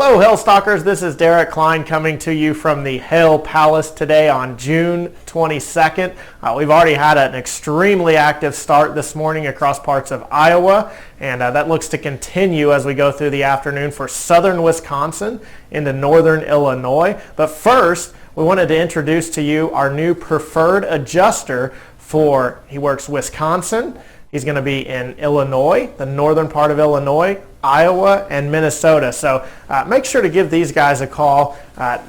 Hello, Hail Stalkers. This is Derek Klein coming to you from the Hail Palace today on June 22nd. We've already had an extremely active start this morning across parts of Iowa, and that looks to continue as we go through the afternoon for southern Wisconsin into northern Illinois. But first, we wanted to introduce to you our new preferred adjuster he works Wisconsin. He's going to be in Illinois, the northern part of Illinois, Iowa, and Minnesota. So make sure to give these guys a call.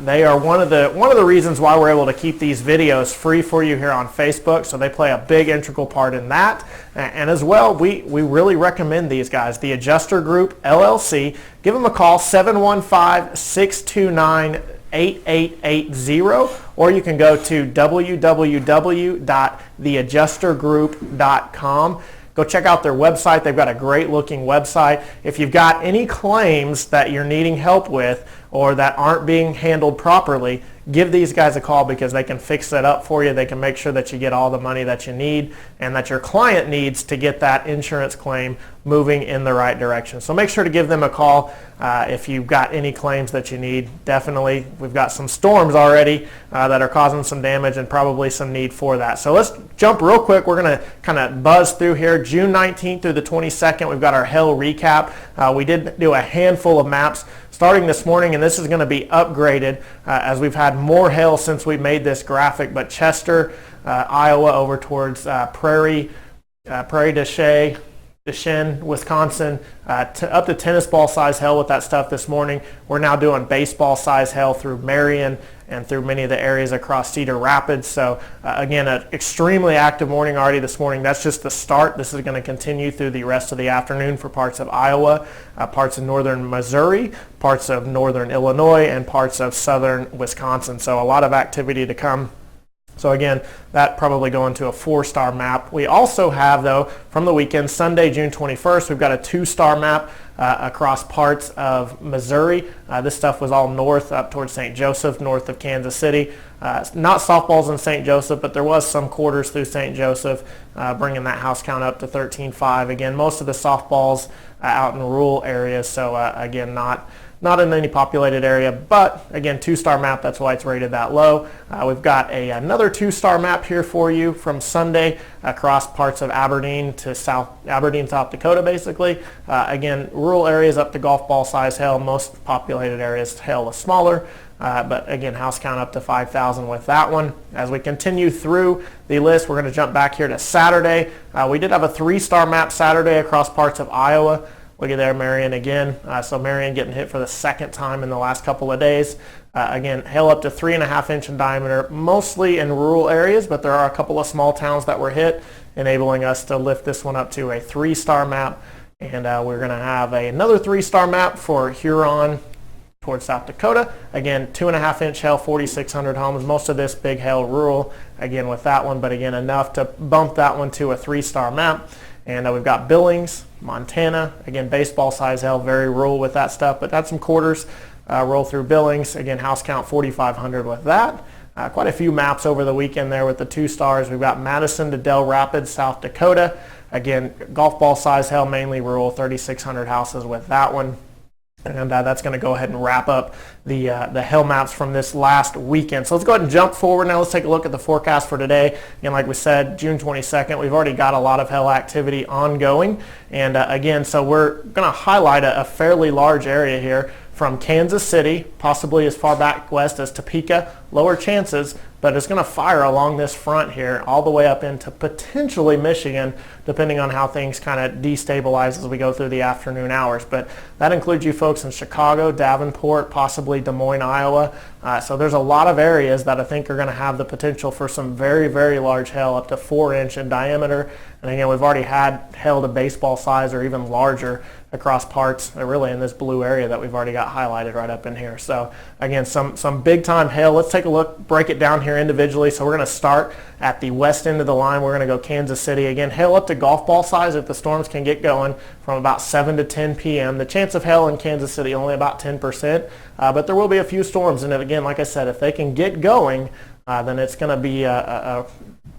They are one of the reasons why we're able to keep these videos free for you here on Facebook. So they play a big integral part in that. And as well, we really recommend these guys, the Adjuster Group LLC. Give them a call, 715-629-8880, or you can go to www.theadjustergroup.com. Go check out their website. They've got a great looking website. If you've got any claims that you're needing help with or that aren't being handled properly, give these guys a call because they can fix that up for you. They can make sure that you get all the money that you need and that your client needs to get that insurance claim moving in the right direction. So make sure to give them a call if you've got any claims that you need. Definitely, we've got some storms already that are causing some damage and probably some need for that. So let's jump real quick. We're going to kind of buzz through here. June 19th through the 22nd, we've got our hail recap. We did do a handful of maps starting this morning, and this is going to be upgraded as we've had more hail since we made this graphic. But Chester, Iowa, over towards Prairie du Chien, Wisconsin, up to tennis ball size hail with that stuff this morning. We're now doing baseball size hail through Marion and through many of the areas across Cedar Rapids. So again, an extremely active morning already this morning. That's just the start. This is going to continue through the rest of the afternoon for parts of Iowa, parts of northern Missouri, parts of northern Illinois, and parts of southern Wisconsin. So a lot of activity to come. So again, that probably going to a 4-star map. We also have, though, from the weekend, Sunday, June 21st, we've got a 2-star map across parts of Missouri. This stuff was all north up towards St. Joseph, north of Kansas City. Not softballs in St. Joseph, but there was some quarters through St. Joseph, bringing that house count up to 13.5. Again, most of the softballs out in rural areas, so again, not in any populated area, but again, 2-star map, that's why it's rated that low. We've got another 2-star map here for you from Sunday across parts of Aberdeen to South Dakota, basically. Again, rural areas up to golf ball size hail. Most populated areas hail is smaller, but again, house count up to 5,000 with that one. As we continue through the list, we're going to jump back here to Saturday. We did have a 3-star map Saturday across parts of Iowa. Look at there, Marion again. So Marion getting hit for the second time in the last couple of days. Again, hail up to 3.5 inch in diameter, mostly in rural areas, but there are a couple of small towns that were hit, enabling us to lift this one up to a 3-star map. And we're going to have another 3-star map for Huron towards South Dakota. Again, 2.5 inch hail, 4,600 homes. Most of this big hail rural, again, with that one, but again, enough to bump that one to a 3-star map. And we've got Billings, Montana. Again, baseball size hail, very rural with that stuff, but that's some quarters roll through Billings. Again, house count 4,500 with that. Quite a few maps over the weekend there with the 2 stars. We've got Madison to Del Rapids, South Dakota. Again, golf ball size hail, mainly rural, 3,600 houses with that one. And that's going to go ahead and wrap up the hail maps from this last weekend. So let's go ahead and jump forward now. Let's take a look at the forecast for today. Again, like we said, June 22nd, we've already got a lot of hail activity ongoing. And again, so we're going to highlight a fairly large area here from Kansas City, possibly as far back west as Topeka. Lower chances, but it's going to fire along this front here all the way up into potentially Michigan, depending on how things kind of destabilize as we go through the afternoon hours. But that includes you folks in Chicago, Davenport, possibly Des Moines, Iowa. So there's a lot of areas that I think are going to have the potential for some very, very large hail, up to 4 inch in diameter. And again, we've already had hail to baseball size or even larger across parts, really in this blue area that we've already got highlighted right up in here. So again, some big time hail. Let's take a look, break it down here individually. So we're going to start at the west end of the line. We're going to go Kansas City. Again, hail up to golf ball size if the storms can get going from about 7 to 10 p.m. The chance of hail in Kansas City only about 10%, but there will be a few storms. And again, like I said, if they can get going, then it's going to be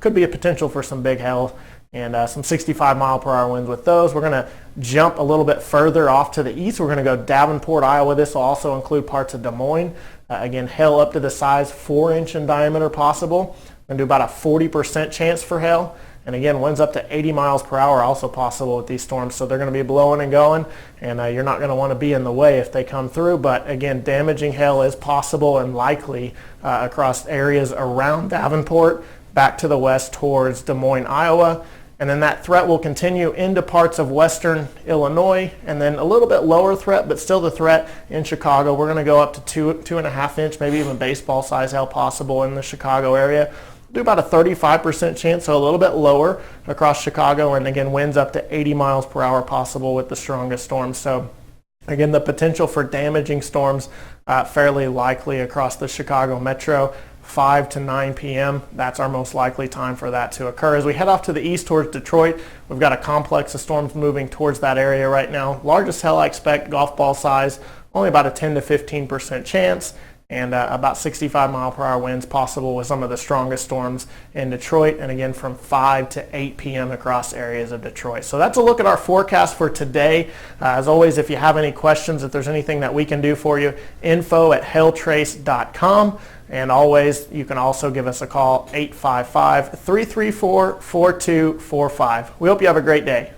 could be a potential for some big hail and some 65-mile-per-hour winds with those. We're going to jump a little bit further off to the east. We're going to go Davenport, Iowa. This will also include parts of Des Moines. Again, hail up to the size 4-inch in diameter possible. We're going to do about a 40% chance for hail. And again, winds up to 80 miles per hour also possible with these storms. So they're going to be blowing and going, and you're not going to want to be in the way if they come through. But again, damaging hail is possible and likely across areas around Davenport, back to the west towards Des Moines, Iowa. And then that threat will continue into parts of western Illinois, and then a little bit lower threat, but still the threat in Chicago. We're going to go up to 2.5 inch, maybe even baseball size hail possible in the Chicago area. Do about a 35% chance, so a little bit lower across Chicago, and again, winds up to 80 miles per hour possible with the strongest storms. So again, the potential for damaging storms fairly likely across the Chicago metro. 5 to 9 p.m. That's our most likely time for that to occur. As we head off to the east towards Detroit, we've got a complex of storms moving towards that area right now. Largest hail I expect, golf ball size, only about a 10 to 15% chance, and about 65-mile-per-hour winds possible with some of the strongest storms in Detroit, and again from 5 to 8 p.m. across areas of Detroit. So that's a look at our forecast for today. As always, if you have any questions, if there's anything that we can do for you, info@hailtrace.com. And always, you can also give us a call, 855-334-4245. We hope you have a great day.